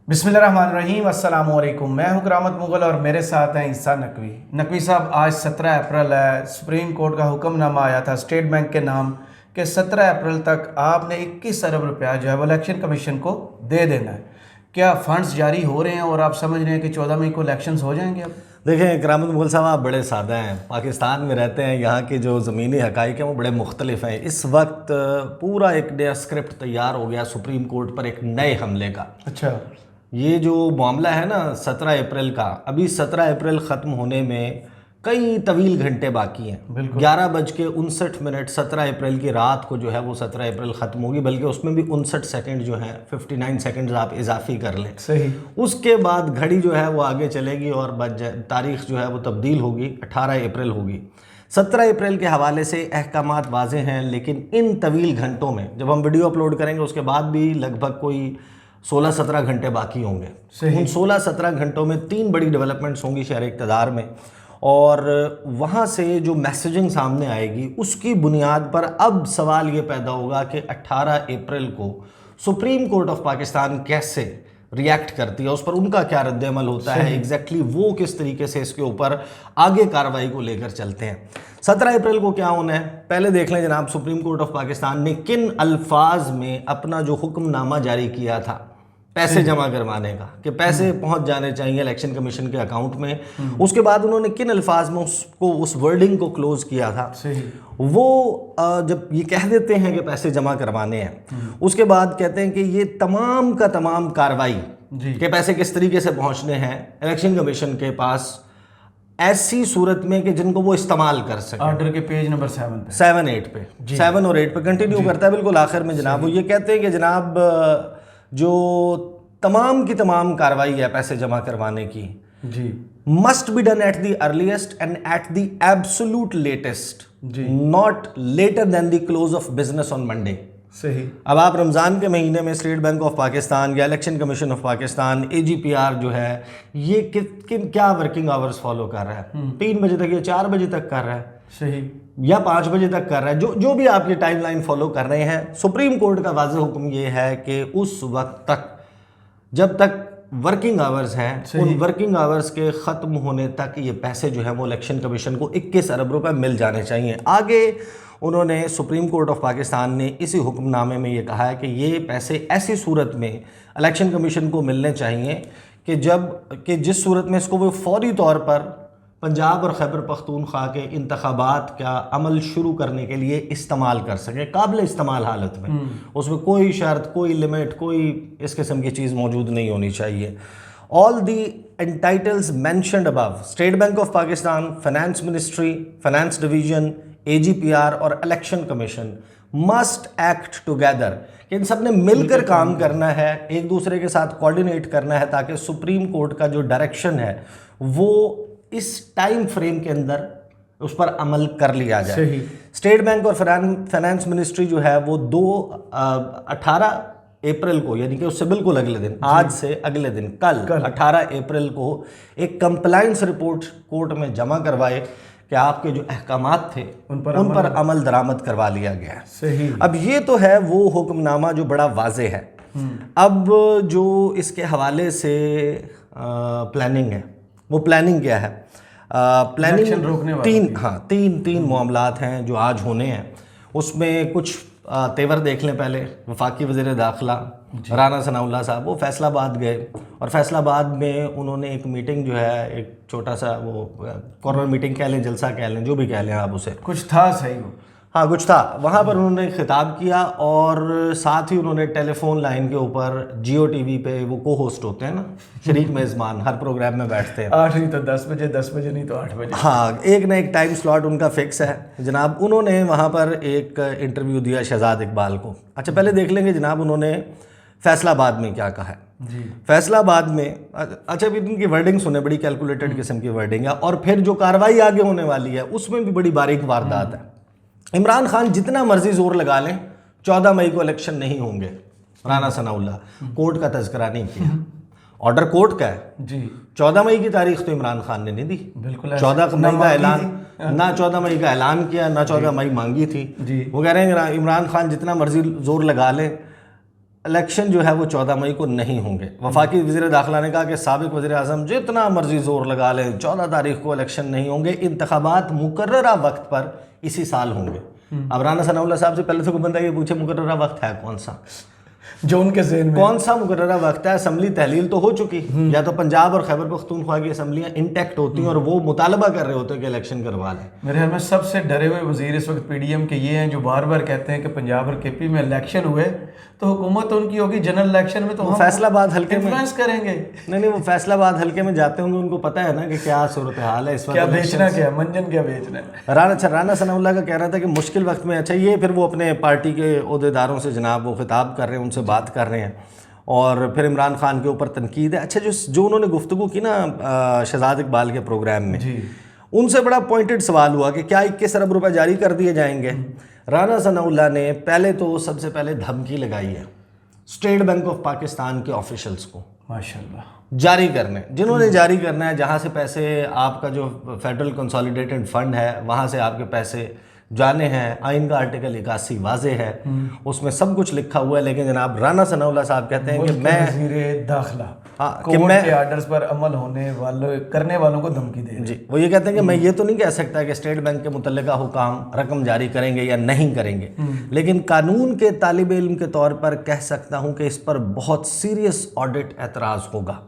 बिस्मिल्लाहिर्रहमानिर्रहीम, अस्सलाम वालेकुम। मैं हूं करामत मुगल और मेरे साथ हैं ईसा नकवी। नकवी साहब, आज 17 अप्रैल है। सुप्रीम कोर्ट का हुक्मनामा आया था स्टेट बैंक के नाम कि 17 अप्रैल तक आपने 21 अरब रुपया जो है वो इलेक्शन कमीशन को दे देना है। क्या फंड्स जारी हो रहे हैं और आप समझ रहे हैं कि 14 मई को इलेक्शंस हो जाएंगे? अब देखें करामत मुगल साहब, आप बड़े सादा हैं, पाकिस्तान में रहते हैं, यहाँ के जो ज़मीनी हक़ाइक़ हैं वो बड़े मुख्तलिफ हैं। इस वक्त पूरा एक नया स्क्रिप्ट तैयार हो गया सुप्रीम कोर्ट पर एक नए हमले का। अच्छा, ये जो मामला है ना 17 अप्रैल का, अभी 17 अप्रैल ख़त्म होने में कई तवील घंटे बाकी हैं। 11:59 17 अप्रैल की रात को जो है वो 17 अप्रैल ख़त्म होगी, बल्कि उसमें भी 59 सेकंड जो है 59 सेकंड्स आप इजाफी कर लें। सही। उसके बाद घड़ी जो है वो आगे चलेगी और तारीख जो है वो तब्दील होगी, 18 अप्रैल होगी। 17 अप्रैल के हवाले से अहकामात वाज़े हैं, लेकिन इन तवील घंटों में जब हम वीडियो अपलोड करेंगे उसके बाद भी लगभग कोई 16-17 घंटे बाकी होंगे। उन 16-17 घंटों में 3 बड़ी डेवलपमेंट्स होंगी शहर इक़्तिदार में, और वहाँ से जो मैसेजिंग सामने आएगी उसकी बुनियाद पर अब सवाल ये पैदा होगा कि 18 अप्रैल को सुप्रीम कोर्ट ऑफ पाकिस्तान कैसे रिएक्ट करती है, उस पर उनका क्या रद्द-ए-अमल होता है, एग्जैक्टली वो किस तरीके से इसके ऊपर आगे कार्रवाई को लेकर चलते हैं। 17 अप्रैल को क्या होना है, पहले देख लें जनाब सुप्रीम कोर्ट ऑफ पाकिस्तान ने किन अल्फाज में अपना जो हुक्मनामा जारी किया था पैसे जमा करवाने का, कि पैसे पहुंच जाने चाहिए इलेक्शन कमीशन के अकाउंट में। उसके बाद उन्होंने किन अल्फाज में उसको, उस वर्डिंग को क्लोज किया था। वो जब ये कह देते हैं कि पैसे जमा करवाने हैं, उसके बाद कहते हैं कि ये तमाम का तमाम कार्रवाई के पैसे किस तरीके से पहुंचने हैं इलेक्शन कमीशन के पास, ऐसी सूरत में कि जिनको वो इस्तेमाल कर सके। ऑर्डर के पेज नंबर 7 पे 7-8 पे 7 और 8 पे कंटिन्यू करता है बिल्कुल आखिर में जनाब। वो ये कहते हैं कि जनाब जो तमाम की तमाम कार्रवाई है पैसे जमा करवाने की जी must be done at the earliest and at the absolute latest, not later than the close of business on Monday. सही। अब आप रमज़ान के महीने में स्टेट बैंक ऑफ पाकिस्तान या election commission of Pakistan AGPR जो है ये क्या वर्किंग आवर्स फॉलो कर रहा है? 3 बजे तक या 4 बजे तक कर रहा है, सही, या 5 बजे तक कर रहा है, जो भी आप ये टाइमलाइन फॉलो कर रहे हैं। सुप्रीम कोर्ट का वाज़ेह हुक्म ये है कि उस वक्त तक जब तक वर्किंग आवर्स हैं, उन वर्किंग आवर्स के ख़त्म होने तक ये पैसे जो है वो इलेक्शन कमीशन को 21 अरब रुपए मिल जाने चाहिए। आगे उन्होंने सुप्रीम कोर्ट ऑफ पाकिस्तान ने इसी हुक्मनामे में ये कहा है कि ये पैसे ऐसी सूरत में इलेक्शन कमीशन को मिलने चाहिए कि जिस सूरत में इसको वो फौरी तौर पर पंजाब और खैबर पख्तूनख्वा के इंतखाबात का अमल शुरू करने के लिए इस्तेमाल कर सके, काबिल इस्तेमाल हालत में। उसमें कोई शर्त, कोई लिमिट, कोई इस किस्म की चीज़ मौजूद नहीं होनी चाहिए। All the entities mentioned above, state bank of Pakistan, finance ministry, finance division, AGPR और election commission must act together, कि इन सब ने मिलकर काम करना है, एक दूसरे के साथ कोऑर्डिनेट करना है, ताकि सुप्रीम कोर्ट का जो डायरेक्शन है वो इस टाइम फ्रेम के अंदर उस पर अमल कर लिया जाए। सही। स्टेट बैंक और फाइनेंस मिनिस्ट्री जो है वो 18 अप्रैल को, यानी कि उससे बिल्कुल अगले दिन, आज से अगले दिन कल 18 अप्रैल को एक कंप्लायंस रिपोर्ट कोर्ट में जमा करवाए कि आपके जो अहकामात थे उन पर अमल दरामद करवा लिया गया है। सही। अब ये तो है वो हुक्मनामा जो बड़ा वाज़े है। अब जो इसके हवाले से प्लानिंग है, वो प्लानिंग क्या है? प्लानिंग रोकने तीन मामलात हैं जो आज होने हैं। उसमें कुछ तेवर देख लें। पहले वफाकी वज़ीर दाखिला राना सनाउल्लाह साहब वो फैसलाबाद गए, और फैसलाबाद में उन्होंने एक मीटिंग जो है, एक छोटा सा वो कॉर्नर मीटिंग कह लें, जलसा कह लें, जो भी कह लें आप उसे, कुछ था। सही वो, हाँ कुछ था। वहाँ पर उन्होंने खिताब किया, और साथ ही उन्होंने टेलीफोन लाइन के ऊपर Jio TV पे वो को होस्ट होते हैं ना, शरीक मेज़बान, हर प्रोग्राम में बैठते हैं। 8 नहीं तो 10 बजे, 10 बजे नहीं तो 8 बजे। हाँ, एक ना एक टाइम स्लॉट उनका फिक्स है जनाब। उन्होंने वहाँ पर एक इंटरव्यू दिया शहजाद इकबाल को। अच्छा, पहले देख लेंगे जनाब उन्होंने फैसलाबाद में क्या कहा है जी। फैसलाबाद में, अच्छा भी इनकी वर्डिंग सुने, बड़ी कैलकुलेटेड किस्म की वर्डिंग है, और फिर जो कार्रवाई आगे होने वाली है उसमें भी बड़ी बारीक वारदात है। इमरान खान जितना मर्जी जोर लगा लें, 14 मई को इलेक्शन नहीं होंगे। राना सनाउल्लाह कोर्ट का तज़किरा नहीं किया, ऑर्डर कोर्ट का है जी। 14 मई की तारीख तो इमरान खान ने नहीं दी, बिल्कुल 14 मई का ऐलान, ना 14 मई का ऐलान किया, ना 14 मई मांगी थी जी। वो कह रहे हैं इमरान खान जितना मर्जी जोर लगा लें, इलेक्शन जो है वो 14 मई को नहीं होंगे। वफाकी वज़ीर दाखिला ने कहा कि साबिक़ वज़ीर आज़म जितना मर्जी ज़ोर लगा लें 14 तारीख को इलेक्शन नहीं होंगे, इंतखाबात मुकर्ररा वक्त पर इसी साल होंगे। अब राना सनाउल्लाह साहब से पहले तो कोई बंदा ये पूछे मुकर्ररा वक्त है कौन सा, जो उनके ज़हन में कौन सा मुकर्ररा वक्त है। असम्बली तहलील तो हो चुकी, या तो पंजाब और खैबर पख्तूनख्वा की असम्बलियाँ इंटैक्ट होती हैं और वो मुतालबा कर रहे होते हैं कि इलेक्शन करवा लें। मेरे ख्याल में सबसे डरे हुए वजीर इस वक्त पीडीएम के ये हैं जो बार बार कहते हैं कि पंजाब और केपी में इलेक्शन हुए तो हुकूमत उनकी होगी, जनरल इलेक्शन में तो हम फैसलाबाद हल्के में इन्फ्लुएंस करेंगे। नहीं, वो फैसलाबाद हल्के में जाते होंगे, उनको पता है ना कि क्या सूरत हाल है इस वक्त, क्या बेचना, क्या मंजन क्या बेचना है। राना सनाउल्लाह का कहना था कि मुश्किल वक्त में, अच्छा ये फिर वो अपने पार्टी के ओहदेदारों से जनाब वो खिताब कर रहे हैं, उनसे बात कर रहे हैं और फिर इमरान खान के ऊपर तनकीद है। अच्छा जो उन्होंने गुफ्तगू की ना शहजाद इकबाल के प्रोग्राम में जी, उनसे बड़ा पॉइंटेड सवाल हुआ कि क्या 21 अरब रुपए जारी कर दिए जाएंगे। राना सनाउल्लाह ने पहले तो सबसे पहले धमकी लगाई है स्टेट बैंक ऑफ पाकिस्तान के ऑफिशियल्स को माशाल्लाह जारी करने, जिन्होंने जारी करना है, जहाँ से पैसे आपका जो फेडरल कंसोलिडेटेड फंड है वहाँ से आपके पैसे जाने हैं। आइन का आर्टिकल 81 वाजे है, उसमें सब कुछ लिखा हुआ है। लेकिन जनाब राना सनाउल्लाह साहब कहते हैं कि मैं वज़ीर दाखिला कि मैं के आर्डर्स पर अमल होने वाले करने वालों को धमकी दे जी, वो ये कहते हैं कि मैं ये तो नहीं कह सकता कि स्टेट बैंक के मुतल्लिका हुकाम रकम जारी करेंगे या नहीं करेंगे, लेकिन कानून के तालिब इल्म के तौर पर कह सकता हूँ कि इस पर बहुत सीरियस ऑडिट एतराज़ होगा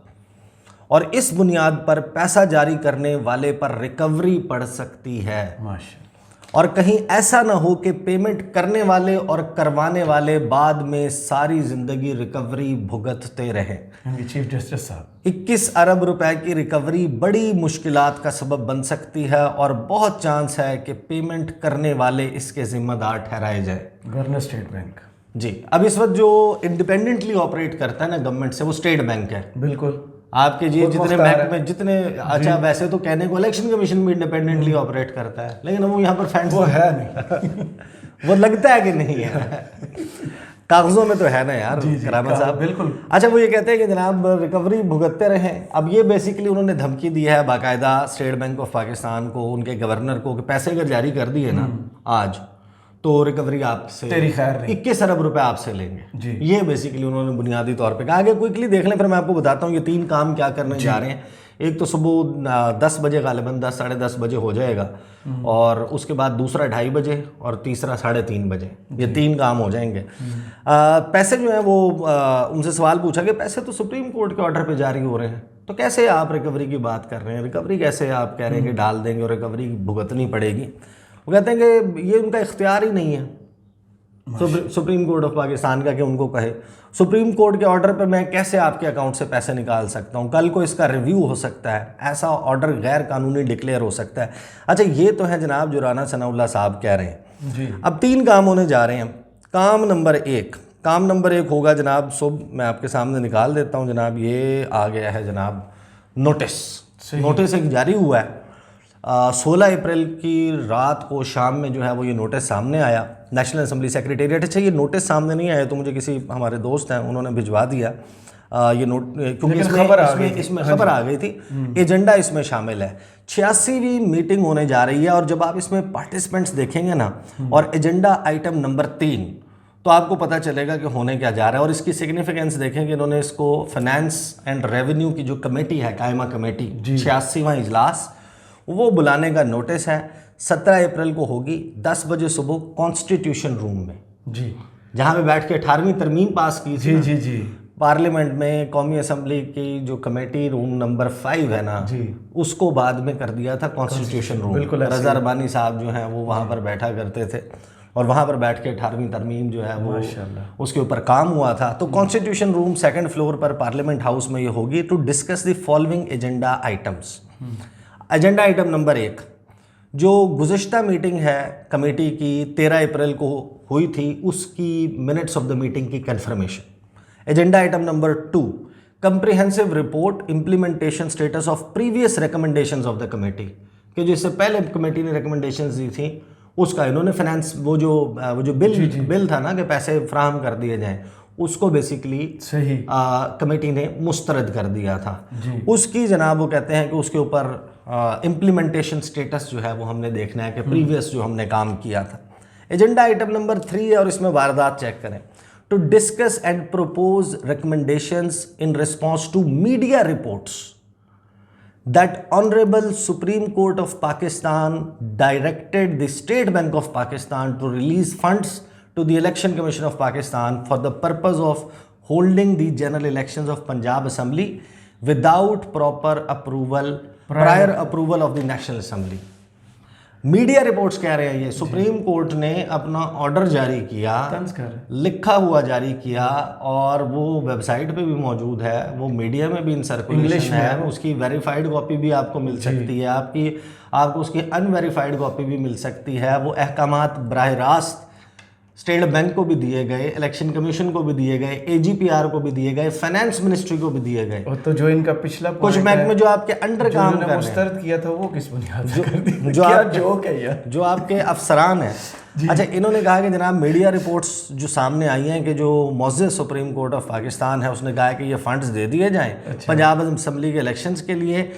और इस बुनियाद पर पैसा जारी करने वाले पर रिकवरी पड़ सकती है। माशाल्लाह। और कहीं ऐसा ना हो कि पेमेंट करने वाले और करवाने वाले बाद में सारी ज़िंदगी रिकवरी भुगतते रहें। चीफ जस्टिस साहब 21 अरब रुपए की रिकवरी बड़ी मुश्किलात का सबब बन सकती है और बहुत चांस है कि पेमेंट करने वाले इसके जिम्मेदार ठहराए जाए। गवर्नर स्टेट बैंक जी, अब इस वक्त जो इंडिपेंडेंटली ऑपरेट करता है ना गवर्नमेंट से, वो स्टेट बैंक है। बिल्कुल आपके जी जितने बैंक में जितने, अच्छा वैसे तो कहने को इलेक्शन कमीशन भी इंडिपेंडेंटली ऑपरेट करता है, लेकिन वो यहाँ पर फैंड वो है नहीं वो लगता है कि नहीं है, कागजों में तो है ना यार करामा साहब। बिल्कुल। अच्छा वो ये कहते हैं कि जनाब रिकवरी भुगतते रहें। अब ये बेसिकली उन्होंने धमकी दी है बाकायदा स्टेट बैंक ऑफ पाकिस्तान को, उनके गवर्नर को, कि पैसे अगर जारी कर दिए ना आज तो रिकवरी आपसे तेरी खैर नहीं, 21 अरब रुपए आपसे लेंगे जी। ये बेसिकली उन्होंने बुनियादी तौर पे कहा। आगे क्विकली देख लें, फिर मैं आपको बताता हूँ ये 3 काम क्या करने जा रहे हैं। एक तो सुबह 10 बजे गालिबन 10 साढ़े 10 बजे हो जाएगा और उसके बाद दूसरा 2:30 बजे और तीसरा 3:30 बजे, ये 3 काम हो जाएंगे। पैसे जो हैं वो उनसे सवाल पूछा कि पैसे तो सुप्रीम कोर्ट के ऑर्डर पे जारी हो रहे हैं, तो कैसे आप रिकवरी की बात कर रहे हैं, रिकवरी कैसे आप कह रहे हैं कि डाल देंगे और रिकवरी भुगतनी पड़ेगी। वो कहते हैं कि ये उनका इख्तियार ही नहीं है सुप्रीम कोर्ट ऑफ पाकिस्तान का कि उनको कहे सुप्रीम कोर्ट के ऑर्डर पर मैं कैसे आपके अकाउंट से पैसे निकाल सकता हूँ, कल को इसका रिव्यू हो सकता है, ऐसा ऑर्डर गैर कानूनी डिक्लेयर हो सकता है। अच्छा ये तो है जनाब जो राना सनाउल्लाह साहब कह रहे हैं जी। अब 3 काम होने जा रहे हैं। काम नंबर 1 होगा जनाब, सुबह मैं आपके सामने निकाल देता हूँ जनाब, ये आ गया है जनाब नोटिस एक जारी हुआ है 16 अप्रैल की रात को शाम में जो है वो ये नोटिस सामने आया नेशनल असेंबली सेक्रेटेरिएट। अच्छा ये नोटिस सामने नहीं आया तो मुझे किसी हमारे दोस्त हैं उन्होंने भिजवा दिया ये नोट, क्योंकि इसमें खबर आ गई थी, एजेंडा इसमें शामिल है। 86वीं मीटिंग होने जा रही है और जब आप इसमें पार्टिसिपेंट्स देखेंगे ना और एजेंडा आइटम नंबर 3 तो आपको पता चलेगा कि होने क्या जा रहा है। और इसकी सिग्निफिकेंस देखेंगे, इन्होंने इसको फाइनेंस एंड रेवेन्यू की जो कमेटी है, कायमा कमेटी 86वां इजलास, वो बुलाने का नोटिस है। 17 अप्रैल को होगी 10 बजे सुबह कॉन्स्टिट्यूशन रूम में जी, जहाँ पे बैठ के 18वीं तरमीम पास की थी जी पार्लियामेंट में। कौमी असम्बली की जो कमेटी रूम नंबर 5 है ना जी, उसको बाद में कर दिया था कॉन्स्टिट्यूशन रूम। बिल्कुल रज़ा रबानी साहब जो हैं वो वहाँ पर बैठा करते थे और वहाँ पर बैठ के 18वीं तरमीम जो है वो उसके ऊपर काम हुआ था। तो कॉन्स्टिट्यूशन रूम 2nd फ्लोर पर पार्लियामेंट हाउस में ये होगी to discuss the following agenda items. Agenda item number 1 जो गुज़िश्ता मीटिंग है कमेटी की 13 अप्रैल को हुई थी, उसकी मिनट्स ऑफ द मीटिंग की confirmation. Agenda item number 2 comprehensive report implementation status of previous recommendations of the committee, कि जो इससे पहले कमेटी ने रिकमेंडेशंस दी थी उसका इन्होंने फाइनेंस वो जो बिल था ना कि पैसे फ्राहम कर दिए जाएँ, उसको बेसिकली सही कमेटी ने मुस्तरद कर दिया था। उसकी जनाब वो कहते हैं कि उसके ऊपर इम्प्लीमेंटेशन स्टेटस जो है वो हमने देखना है कि प्रीवियस जो हमने काम किया था। एजेंडा आइटम नंबर 3 है और इसमें वारदात चेक करें। to discuss and propose recommendations in response to media reports that Honorable Supreme Court of Pakistan directed the State Bank of Pakistan to release funds to the Election Commission of Pakistan for the purpose of holding the general elections of Punjab Assembly without proper approval, prior approval of the National Assembly. Media reports कह रहे हैं ये supreme court ने अपना order जारी किया, लिखा हुआ जारी किया, और वो वेबसाइट पे भी मौजूद है, वो मीडिया में भी इन सर्कुलेशन है, उसकी वेरीफाइड कॉपी भी आपको मिल सकती है, आपको उसकी अनवेरीफाइड कॉपी भी मिल सकती है। वो अहकामात बराह रास्त स्टेट बैंक को भी दिए गए, इलेक्शन कमीशन को भी दिए गए, एजीपीआर को भी दिए गए, फाइनेंस मिनिस्ट्री को भी दिए गए। तो जो इनका पिछला कुछ महकमे जो आपके अंडर काम कर रहे हैं, मुस्तरद किया था वो किस बुनियाद पर जो आपके अफसरान हैं। अच्छा, इन्होंने कहा कि जनाब मीडिया रिपोर्ट्स जो सामने आई हैं कि जो मौजूद सुप्रीम कोर्ट ऑफ पाकिस्तान है उसने कहा कि ये फंड्स दे दिए जाएं पंजाब असम्बली के इलेक्शंस के लिए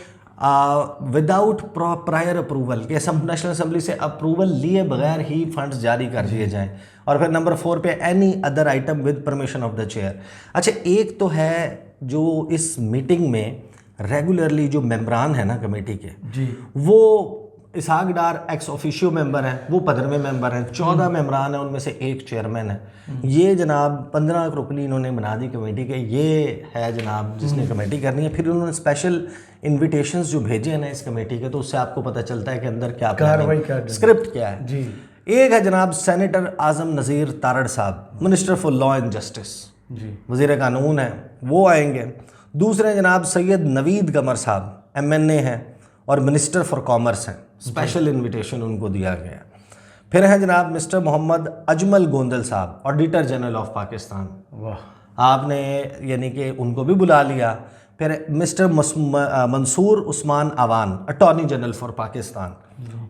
विदाउट प्रायर अप्रूवल के नेशनल असम्बली से अप्रूवल लिए बगैर ही फंड्स जारी कर दिए जाएं। और फिर नंबर 4 पे any other item with permission of the chair. अच्छा, एक तो है जो इस मीटिंग में रेगुलरली जो मेंबरान है ना कमेटी के जी, वो इसहाक डार एक्स ऑफिशियो मेंबर हैं, वो 15वें मेंबर हैं, 14 मेंबरान हैं, उनमें से एक चेयरमैन है। ये जनाब 15 रुकनी इन्होंने बना दी कमेटी के, ये है जनाब जिसने कमेटी करनी है। फिर उन्होंने स्पेशल इन्विटेशंस जो भेजे हैं ना इस कमेटी के, तो उससे आपको पता चलता है कि अंदर क्या कार्रवाई, स्क्रिप्ट क्या है जी। एक है जनाब सेनेटर आजम नज़ीर तारड़ साहब, minister for law and justice ji, वज़ीर कानून है, वो आएंगे। दूसरे जनाब सैयद नवीद कमर साहब MNA हैं और मिनिस्टर फॉर कॉमर्स हैं, स्पेशल इन्विटेशन उनको दिया गया। फिर हैं जनाब मिस्टर मोहम्मद अजमल गोंदल साहब, ऑडिटर जनरल ऑफ पाकिस्तान, वाह, आपने यानी कि उनको भी बुला लिया। फिर mister Mansoor Usman Awan, attorney general for Pakistan.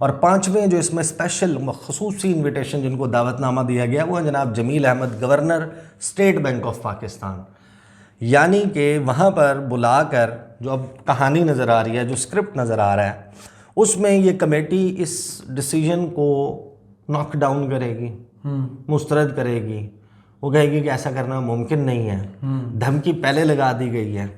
और 5वें जो इसमें स्पेशल खसूसी इन्विटेशन जिनको दावतनामा दिया गया वो है जनाब Jameel Ahmed, governor state bank of Pakistan. यानी कि वहाँ पर बुलाकर जो अब कहानी नज़र आ रही है, जो स्क्रिप्ट नज़र आ रहा है, उसमें ये कमेटी इस डिसीजन को नॉक डाउन करेगी, मुस्तरद करेगी। वो कहेगी कि ऐसा करना मुमकिन नहीं है, धमकी पहले लगा दी गई है,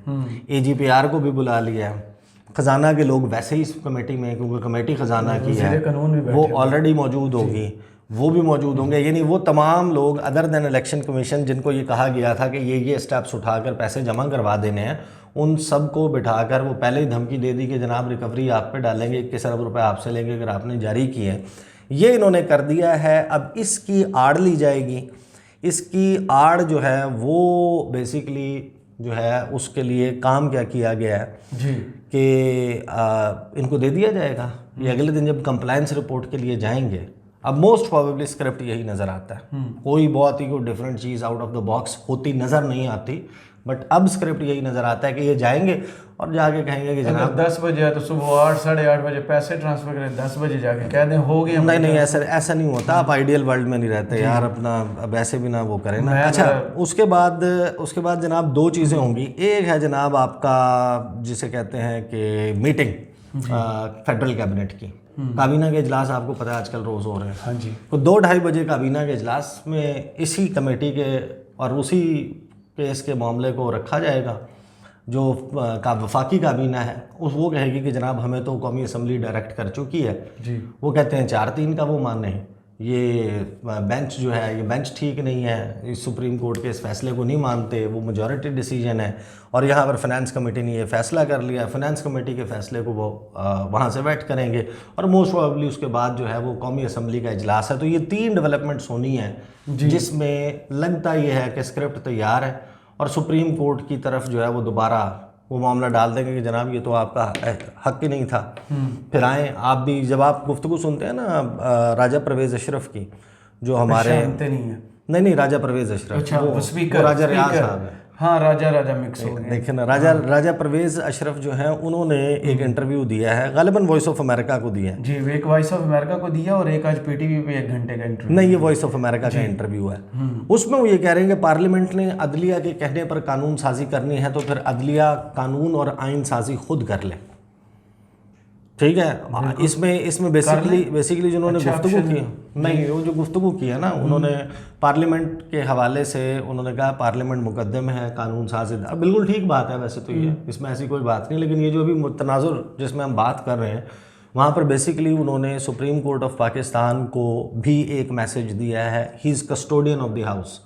AGPR को भी बुला लिया है, ख़जाना के लोग वैसे ही इस कमेटी में, क्योंकि कमेटी ख़जाना की है, वो ऑलरेडी मौजूद होगी, वो भी मौजूद होंगे। यानी वो तमाम लोग अदर देन इलेक्शन कमीशन जिनको ये कहा गया था कि ये स्टेप्स उठाकर पैसे जमा करवा देने हैं, उन सब को बिठाकर वो पहले ही धमकी दे दी कि जनाब रिकवरी आप पे डालेंगे, 21 अरब रुपये आपसे लेंगे अगर आपने जारी किए। ये इन्होंने कर दिया है। अब इसकी आड़ ली जाएगी। इसकी आड़ जो है वो बेसिकली जो है उसके लिए काम क्या किया गया है जी कि इनको दे दिया जाएगा। ये अगले दिन जब कंप्लायंस रिपोर्ट के लिए जाएंगे, अब मोस्ट प्रोबेबली स्क्रिप्ट यही नज़र आता है, कोई बहुत ही कोई different cheese out of the box होती नज़र नहीं आती, बट अब स्क्रिप्ट यही नज़र आता है कि ये जाएंगे और जाके कहेंगे कि जनाब 10 बजे है तो सुबह 8 साढ़े 8 बजे पैसे ट्रांसफ़र करें, 10 बजे जाके कह दें हो गया। नहीं, ऐसा नहीं होता। आप आइडियल वर्ल्ड में नहीं रहते यार, अपना अब ऐसे भी ना वो करें ना। अच्छा, उसके बाद जनाब 2 चीज़ें होंगी। एक है जनाब आपका जिसे कहते हैं कि मीटिंग फेडरल कैबिनेट की, काबीना के इजलास आपको पता है आजकल रोज़ हो रहे हैं। हाँ जी, तो 2-2:30 बजे काबीना के इजलास में इसी कमेटी के और उसी केस के मामले को रखा जाएगा। जो वफाकी काबीना है वो कहेगी कि जनाब हमें तो कौमी असम्बली डायरेक्ट कर चुकी है जी, वो कहते हैं 4-3 का वो माने, ये बेंच जो है ये बेंच ठीक नहीं है, इस सुप्रीम कोर्ट के इस फैसले को नहीं मानते, वो मेजॉरिटी डिसीजन है। और यहाँ पर फाइनेंस कमेटी ने ये फैसला कर लिया, फाइनेंस कमेटी के फैसले को वो वहाँ से वेट करेंगे और मोस्ट प्रोबेबली उसके बाद जो है वो कौमी असम्बली का इजलास है। तो ये 3 डेवलपमेंट्स होनी है जिसमें लगता ये है कि स्क्रिप्ट तैयार है और सुप्रीम कोर्ट की तरफ जो है वो दोबारा वो मामला डाल देंगे कि जनाब ये तो आपका हक ही नहीं था। फिर आए आप भी, जब आप गुफ्तगू सुनते हैं ना राजा परवेज़ अशरफ की, जो हमारे नहीं राजा परवेज़ अशरफ, अच्छा, वो स्पीकर राजा रियाज साहब है। हाँ, राजा मिक्स हो गए। देखें ना, राजा परवेज़ अशरफ जो हैं उन्होंने एक इंटरव्यू दिया है, गालिबन वॉइस ऑफ अमेरिका को दिया है जी, एक वॉइस ऑफ अमेरिका को दिया और एक आज PTV पे 1 घंटे का इंटरव्यू। नहीं, ये वॉइस ऑफ अमेरिका का इंटरव्यू है। उसमें वो ये कह रहे हैं कि पार्लियामेंट ने अदलिया के कहने पर कानून साजी करनी है तो फिर अदलिया कानून और आइन साजी खुद कर ले। ठीक है। इसमें बेसिकली जिन्होंने गुफ्तगू की, नहीं वो जो गुफ्तगू की है ना, उन्होंने पार्लियामेंट के हवाले से उन्होंने कहा पार्लियामेंट मुकद्दे में है, कानून साज़। अब बिल्कुल ठीक बात है वैसे तो, ये इसमें ऐसी कोई बात नहीं, लेकिन ये जो अभी तनाजुर जिसमें हम बात कर रहे हैं, वहाँ पर बेसिकली उन्होंने सुप्रीम कोर्ट ऑफ पाकिस्तान को भी एक मैसेज दिया है, he is custodian of the house.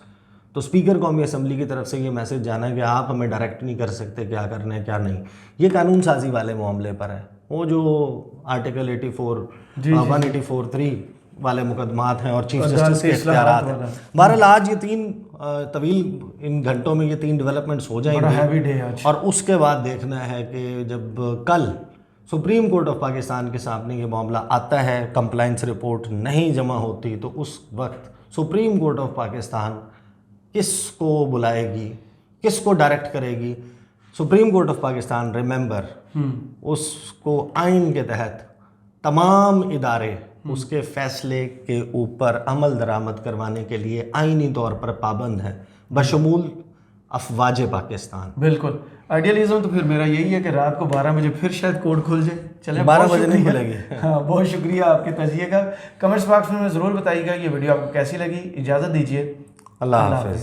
तो स्पीकर कौमी असम्बली की तरफ से ये मैसेज जाना है कि आप हमें डायरेक्ट नहीं कर सकते क्या करना है क्या नहीं। ये कानून साजी वाले मामले पर है, वो जो आर्टिकल 184(3) वाले मुकदमात हैं और चीफ जस्टिस के इख्तियारात हैं। बहरहाल आज ये 3 तवील इन घंटों में ये 3 डेवलपमेंट्स हो जाएंगे और उसके बाद देखना है कि जब कल सुप्रीम कोर्ट ऑफ पाकिस्तान के सामने ये मामला आता है, कंप्लाइंस रिपोर्ट नहीं जमा होती, तो उस वक्त सुप्रीम कोर्ट ऑफ पाकिस्तान किसको बुलाएगी, किसको डायरेक्ट करेगी। Supreme court of Pakistan, remember, उसको आइन के तहत तमाम इदारे उसके फैसले के ऊपर अमल दरामद करवाने के लिए आइनी तौर पर पाबंद है, बशमूल अफवाज पाकिस्तान। बिल्कुल आइडियलिज्म तो फिर मेरा यही है कि रात को 12 बजे फिर शायद कोर्ट खुल जाए। चले 12 बजे नहीं खुलेगी। हाँ, बहुत शुक्रिया आपके तजिए का। कमेंट्स बॉक्स में ज़रूर बताइएगा ये वीडियो आपको कैसी लगी। इजाज़त दीजिए, अल्लाह हाफ़िज़।